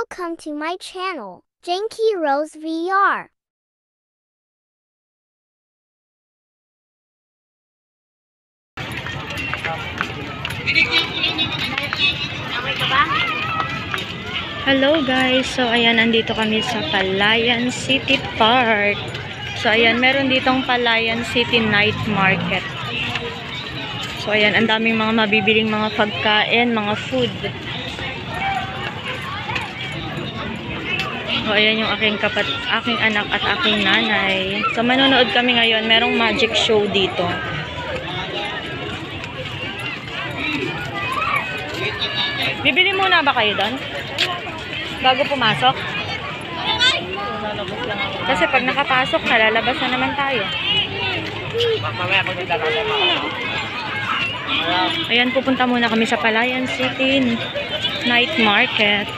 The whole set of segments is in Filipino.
Welcome to my channel, Janky Rose VR. Hello guys, so ayan, nandito kami sa Palayan City Park. So ayan, meron ditong Palayan City Night Market. So ayan, ang daming mga mabibiling mga pagkain, mga food. So ayan yung aking anak at aking nanay. So manonood kami ngayon, merong magic show dito. Bibili muna ba kayo doon? Bago pumasok? Kasi pag nakapasok, nalalabas na naman tayo. Ayan, pupunta muna kami sa Palayan City Night Market.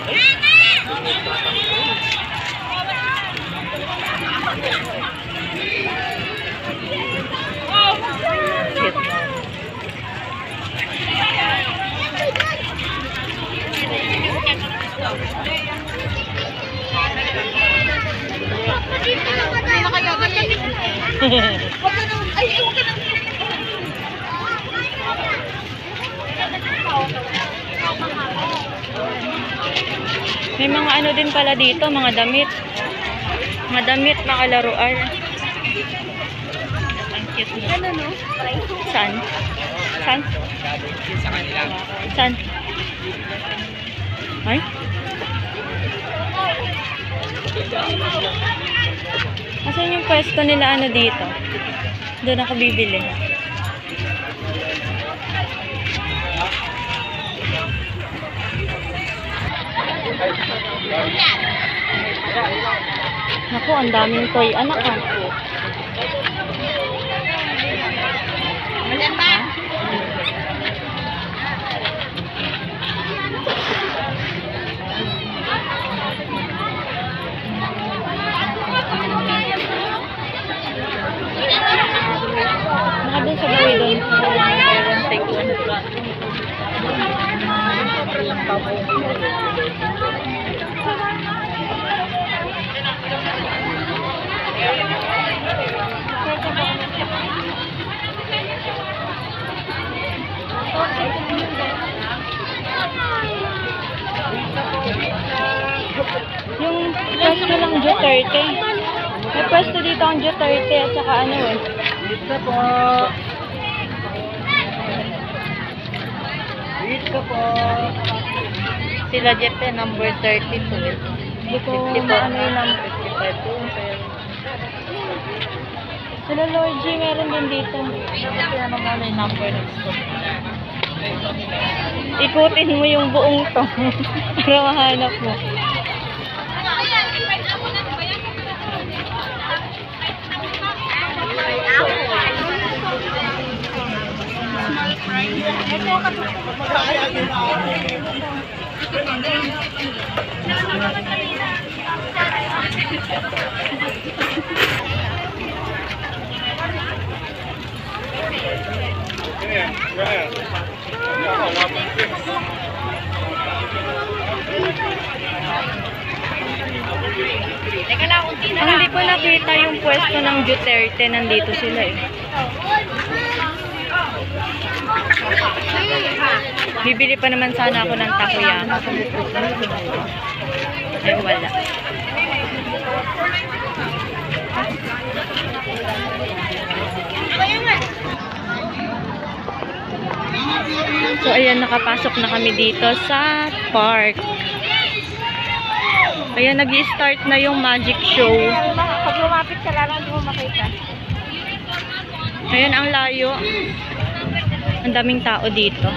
May mga ano din pala dito, mga damit. Mga damit, mga laruan. Ang cute mo. Ano no? Saan? Saan? Saan? Ay? Asan yung pwesto nila ano dito? Doon ako bibili. Naku, ang daming toy. Anak ka. Naka dun sa bawi doon. Take one. Yung pwesto lang Duterte. May pwesto dito ang Duterte at saka ano eh. Dito po. Dito po. Sila Jepe number 32 eh. Hindi ko ano yung number 55. Sila Lord G meron din dito. Kaya naman yung number next to. Ikutin mo yung buong to para mahanap mo. Ang hindi ko nakita yung pwesto ng Duterte, nandito sila eh. Bibili pa naman sana ako ng takoyaki. Ay, wala. So, ayan, nakapasok na kami dito sa park. Ayan, nag-i-start na yung magic show. Pag lumapit ka lang, hindi mo makita. Ayan, ang layo. Ang daming tao dito.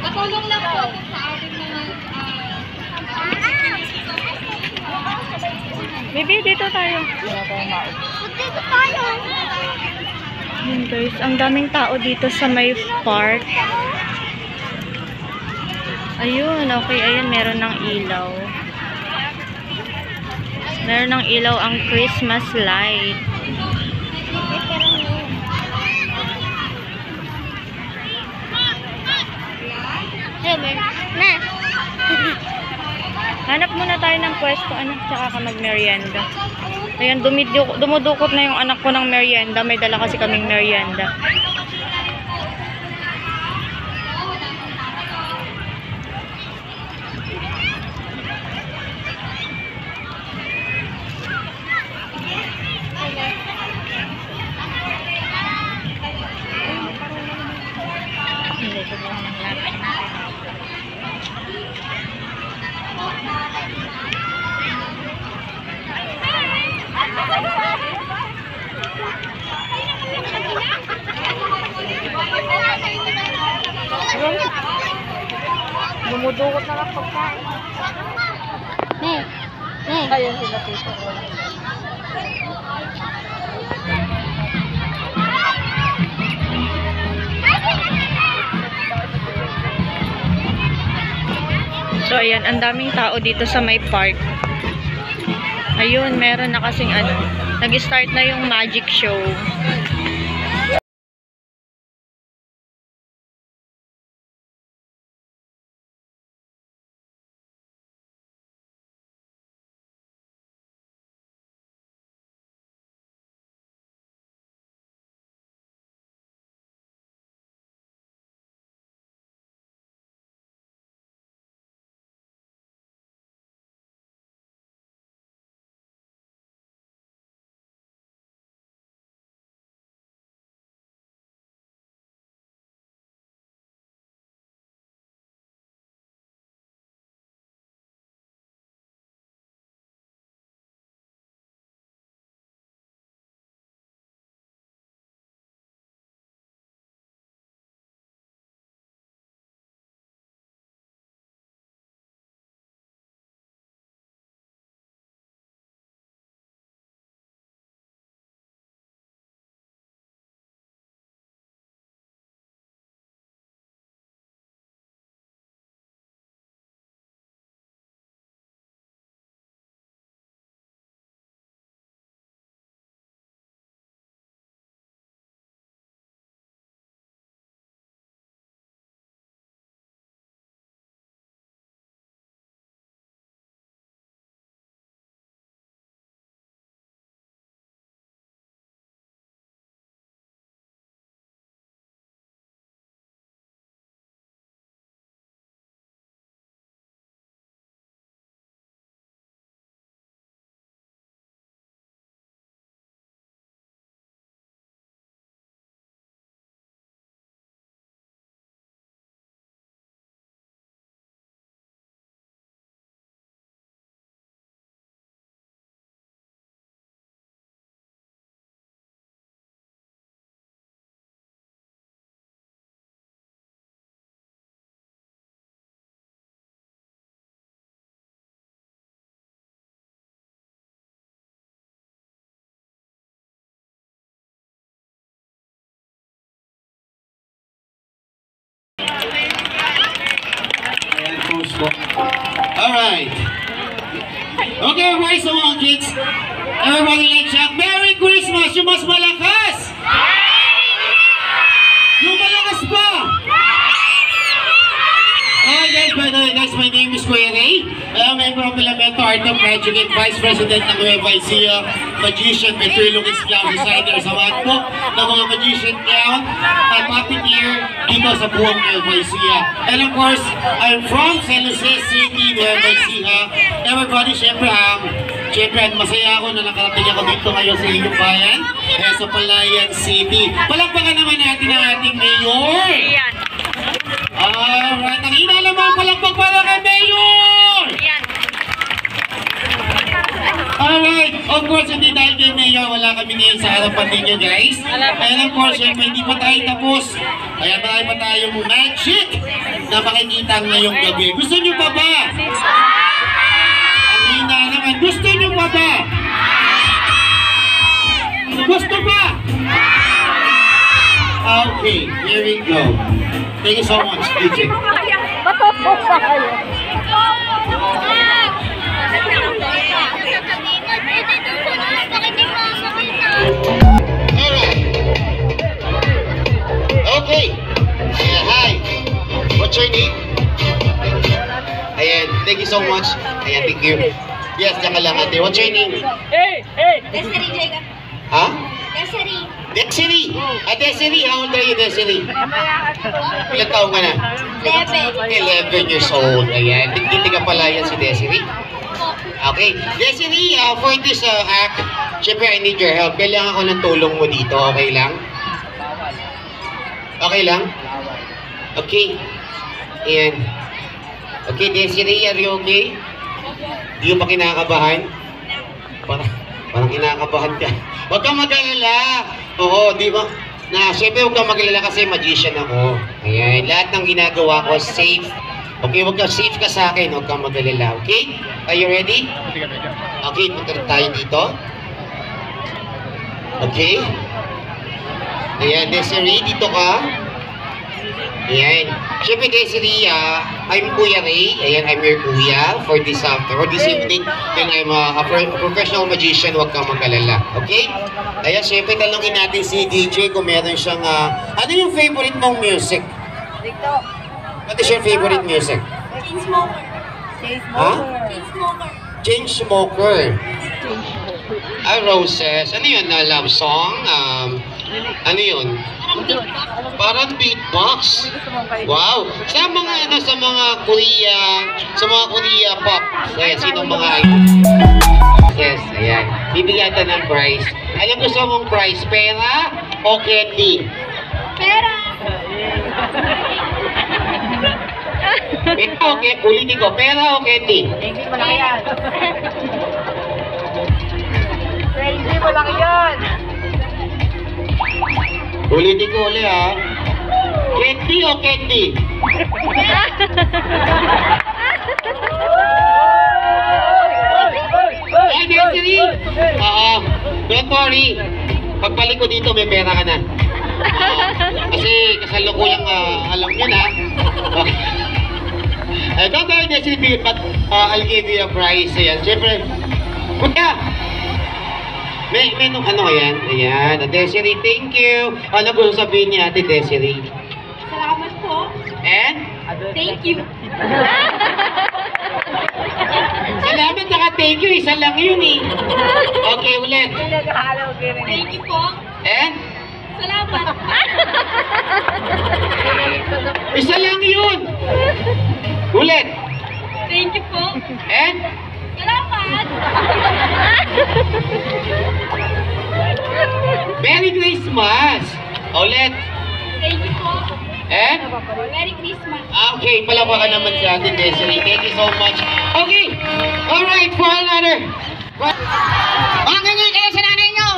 Katulong lang po sa atin naman. Maybe dito tayo. Dito tayo. Ayan guys, ang daming tao dito sa may park. Ayun, okay. Ayan, meron ng ilaw. Meron ng ilaw ang Christmas light. Na. Hanap muna tayo ng pwesto, anak, tsaka ka mag-merienda. Ayan, dumudukot na yung anak ko ng merienda. May dala kasi kaming merienda. Hindi, subukan ng lapis natin. Dumudukot na lang pagkain. Ayun sila tito. So, ayan, ang daming tao dito sa may park. Ayun, meron na kasing ano, nag-start na yung magic show. Alright. Okay, everybody, so mga kids, everybody let's shout, Merry Christmas! Yung mas malakas! Yung malakas pa! Alright guys, by the way, guys, my name is Kuya Ray. I'm a member of Elemento Art of Graduate, Vice President ng Nueva Ecija, Magician, Ventriloquist, Clown Designer, sa mga po ng mga magician clown at puppeteer dito sa buong Nueva Ecija. And of course, I'm from San Jose City, Nueva Ecija. Everybody, syempre, masaya ako na nakarating ako dito ngayon sa inyong bayan, sa Palayan City. Palakpakan naman natin ang ating mayor! Alright, ang inalaman palakpak para kay Mayor! Alright, of course, hindi dahil kay Mayor, wala kami ngayon sa harapan ninyo guys. And of course, syempre, hindi pa tayo tapos. Kaya marami pa tayong magic na makikita ngayong gabi. Gusto nyo pa ba? Ang hina naman, gusto nyo pa ba? Gusto pa? Okay, here we go. Thank you so much, DJ. Matapos na kayo. Alright. Okay. Hi. What's your name? so much. Ayan, thank you. Yes, diyan ka lang ate. What's your name? Desiree Jacob. Ha? Desiree. Desiree! Desiree, how old are you, Desiree? Ilang taong ka na? 11 years old. Ayan, hindi ka pala yan si Desiree. Okay, Desiree, for this act, syempre I need your help. Kailangan ko ng tulong mo dito, okay lang? Okay lang? Okay. Ayan. Okay, Desiree, are you okay? Di ba kinakabahan? Parang kinakabahan ka. Huwag kang mag-alala. Oo, di ba? Siyempre huwag kang mag-alala kasi magician ako. Ayan, lahat ng ginagawa ko, safe. Okay, safe ka sa akin. Huwag kang mag-alala, okay? Are you ready? Okay, punta tayo dito. Okay. Ayan, Desiree, dito ka. Ayan. Siyempre, Desiree, I'm Kuya Ray. Ayan, I'm your kuya for this evening. Then I'm a professional magician. Huwag kang mag-alala. Okay? Ayan, siyempre, talungin natin si DJ kung meron siyang, ano yung favorite mong music? What is your favorite music? Chainsmoker. Ha? Chainsmoker. Chainsmoker. Roses. Ano yun? Love song? Ano yun? Parang beatbox. Wow. Sa mga Korea pop. Ayan, sino mga yes, ayan. Bibigyan tayo ng prize. Alam gusto mong prize? Pera o candy? Pera. Pera o candy? Ulitin ko. Pera o candy? Hindi mo lang yan. Hindi mo lang yan. Ulitin ko ulit ha. Candy o candy? Ay, Desiree! Don't worry. Pagbalik ko dito, may pera ka na. Kasi kasalukuyang alam nyo na. Don't worry, Desiree, but I'll give you a prize. Ayan, siyempre. Kuya! May ano yan? Ayan, Desiree, thank you. Ano gusto sabihin ni Ate Desiree? Salamat po. And? Thank you. Salamat saka thank you, isa lang yun eh. Okay, ulit. Thank you po. And? Salamat. Isa lang yun. Ulit. Thank you po. And? Salamat. Merry Christmas. Ulit. Thank you po. And? Merry Christmas. Okay, palawakan naman sa atin, Desiree. Thank you so much. Okay, alright, for another. Mga ganyan kayo sa nanay nyo!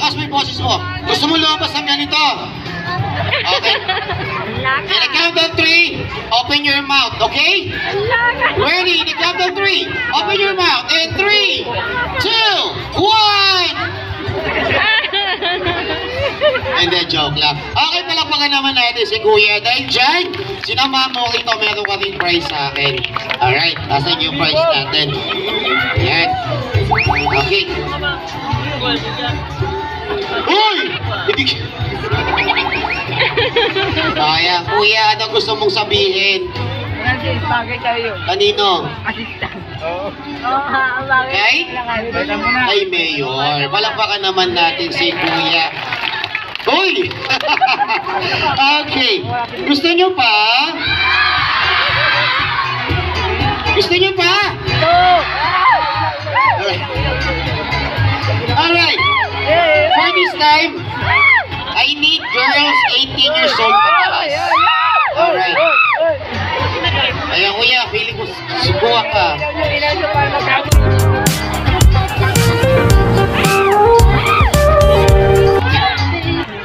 Lakas mo yung boses mo. Gusto mo lumabas ng ganito? Okay. In the count of 3, open your mouth, okay? Ready? In the count of 3, open your mouth. In 3, 2, 1. Hindi, joke lang. Okay, palakpakan naman natin si Kuya. Dahil dyan, sinama mo rito, meron ka rin prize sa akin. Alright, nasan yung prize natin? Ayan. Okay. Uy! Ayan, Kuya, ano gusto mong sabihin? Bagay tayo. Kanino? Assistant. Kay? Kay Mayor. Palakpakan naman natin si Kuya. Uy! Okay. Gusto nyo pa? Gusto nyo pa? Alright. For this time, I need girls 18 years old pataas. Alright. Ayan, Kuya, feeling ko subuha ka.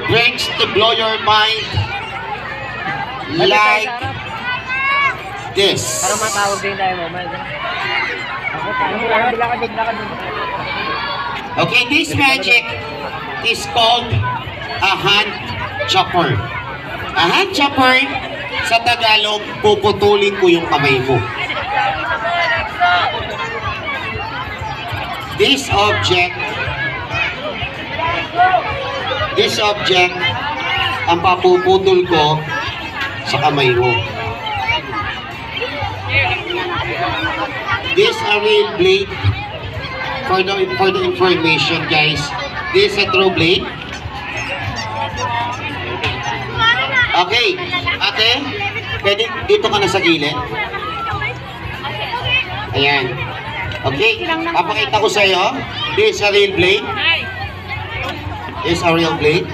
Drinks to blow your mind like this. Para matawag din tayo mo. Okay, this magic is called a hand chopper. A hand chopper, sa Tagalog, puputulin ko yung kamay mo. This object, ang papuputol ko sa kamay mo. This a real blade. For the information, guys, this is a true blade. Okay, ate, pwede dito ka na sa gilid. Ayan. Okay, papakita ko sa iyo. This is a real blade. This is a real blade.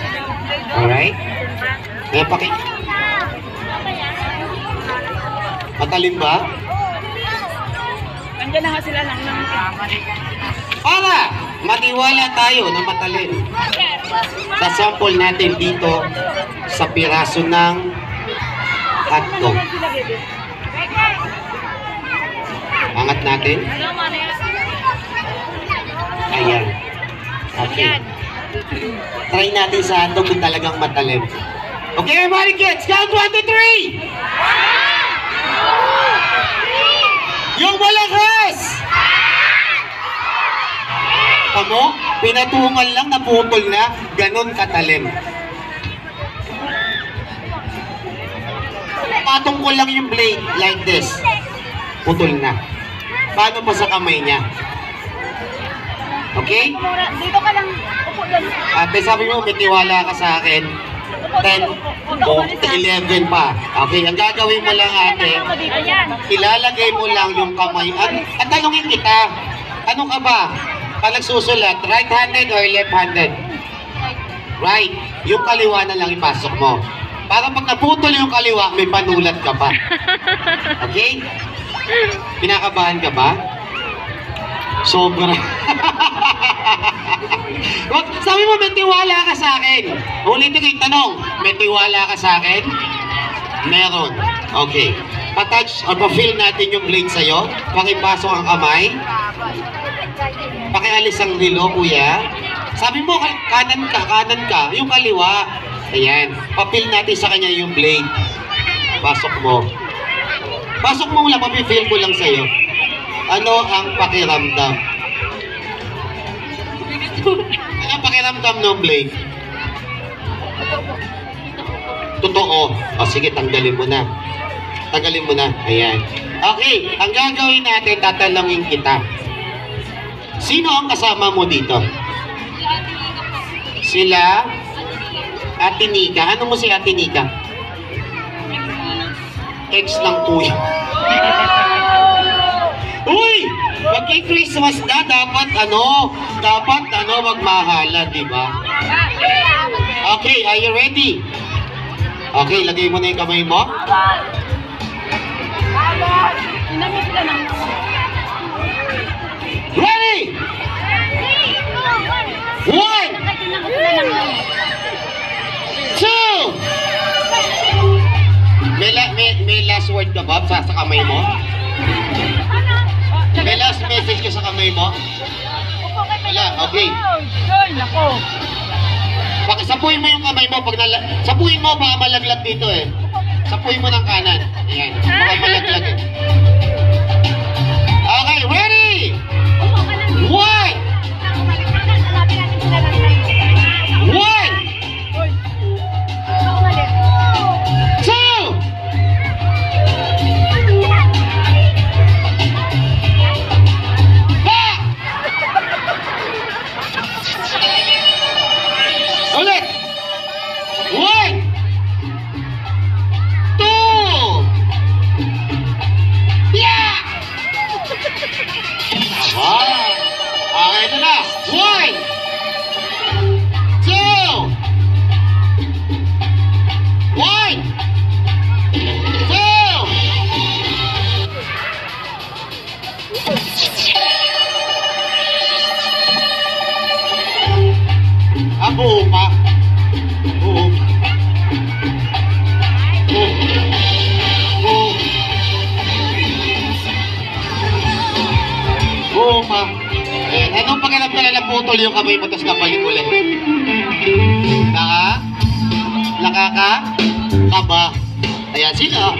Alright. Ayan, matalim ba? Andiyan na nga sila lang ng Para matiwala tayo na matalim. Sa sample natin dito sa piraso ng hotdog. Angat natin. Ayan. Okay. Try natin sa hotdog kung talagang matalim. Okay, everybody kids, count 1 to 3! Yung malakas! Kamo, pinatungan lang, naputol na, ganun katalim. Patong ko lang yung blade like this. Putol na. Paano pa sa kamay niya? Okay? Dito ka lang. Upo dyan. Ate, sabi mo, may tiwala ka sa akin. 10 o 11 pa. Okay, ang gagawin mo lang, ate, Ayan. ilalagay mo lang yung kamay. At tanungin kita, ano ka ba? Pag nagsusulat, right-handed or left-handed? Right. Yung kaliwa na lang ipasok mo. Para pag naputol yung kaliwa, may panulat ka pa. Okay? Kinakabahan ka ba? Sobra. Sabi mo, may tiwala ka sa akin. Ulitin ko yung tanong, may tiwala ka sa akin? Meron. Okay. Pa-touch or pa-feel natin yung blade sa'yo. Pakipasok ang kamay. Pakialis ang relo, kuya. Sabi mo, kanan ka. Yung kaliwa. Ayan. Pa-feel natin sa kanya yung blade. Pasok mo. Pasok mo lang, pa-feel ko lang sa'yo. Ano ang pakiramdam? Ano ang pakiramdam ng blade? Totoo. O sige, tanggalin mo na. Tanggalin mo na. Ayan. Okay, ang gagawin natin, tatalangin kita. Sino ang kasama mo dito? Sila? Ate Nika. Ano mo si Ate Nika? Ex ng kuya. Uy! Magki-Christmas na, dapat magmahala, di ba? Okay, are you ready? Okay, lagay mo na yung kamay mo. Ready? 1, word ka ba sa kamay mo? May last message ka sa kamay mo? Wala, okay. Ay, nako. Sapuin mo yung kamay mo. Sapuin mo, baka malaglag dito eh. Sapuin mo ng kanan. Ayan, baka malaglag eh. Okay, ready? One! One! Two! Back! Ulit! One! Two! Yeah! Ah! Okay, ito na! One! Two! One! Two! Buo pa. Buo. Buo. Buo. Buo pa. Anong paghanap ka na naputol yung kamay mo tapos nabalik ulit? Nakaka? Kaba? Ayan, sino?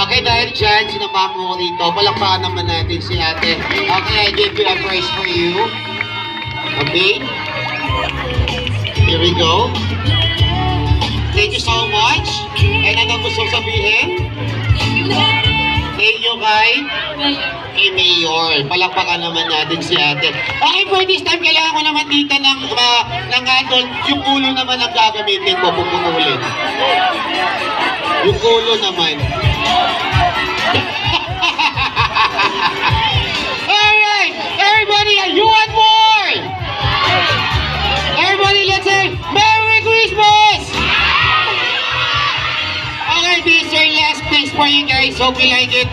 Okay, dahil dyan, sinamahan mo ko dito. Palakpakan naman natin si ate. Okay, I gave you a prize for you. Okay? Here we go. Thank you so much. And ano gusto sabihin? Thank you kay Mayor. Palakpakan naman natin si ate. Okay, for this time, kailangan ko naman dito ng adult. Yung ulo naman ang gagamitin ko, puputulin. Yung ulo naman. Alright! Everybody, you want more? Everybody, let's say Merry Christmas! Okay, this is our last piece for you guys. Hope you like it.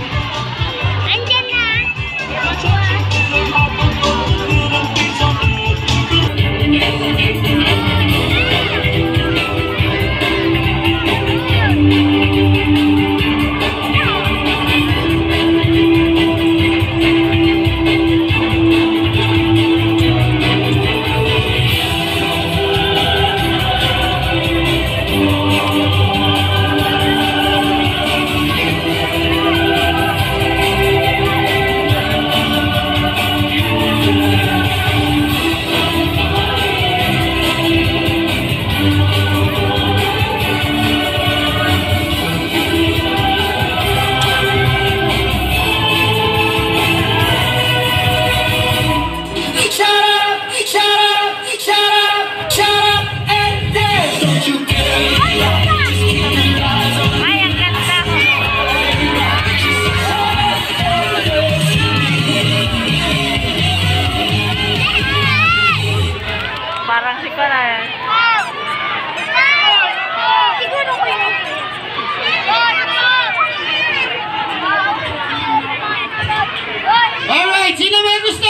Andyan na. Parang si Karan. Siguro ko yun. Alright, sino may gusto?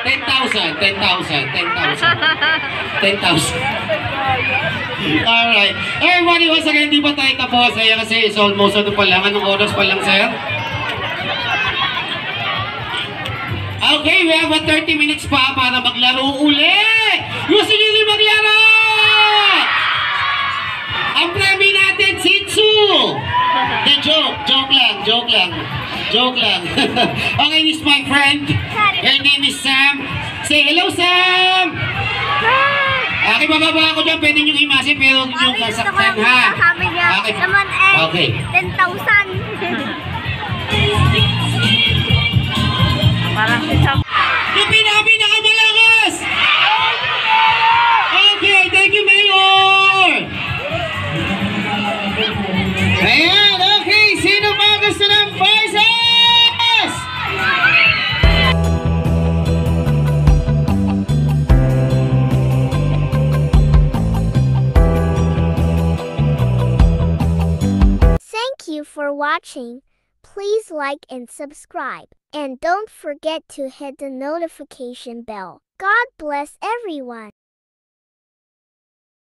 10,000, 10,000, 10,000. 10,000. Alright. Everybody, once again, di ba tayo tapos? Kaya kasi it's almost ano pa lang. Anong oras pa lang, sir? Okay, we have 30 minutes pa para maglaro ulit. Gusto nyo din maglaro? Ang premi natin, Sitsu. The joke lang. Okay, this is my friend. Her name is Sam. Say hello, Sam! Okay, bababa ako dyan. Pwede nyo imasin, pero yung kasaktan, ha? Sabi niya, Okay. naman Okay. 10,000. Parang si Sam. Yung pinakamalakas! Okay, thank you, Mayor! Ayan, okay. Sino ba gusto ng prizes? Thank you for watching. Please like and subscribe. And don't forget to hit the notification bell. God bless everyone.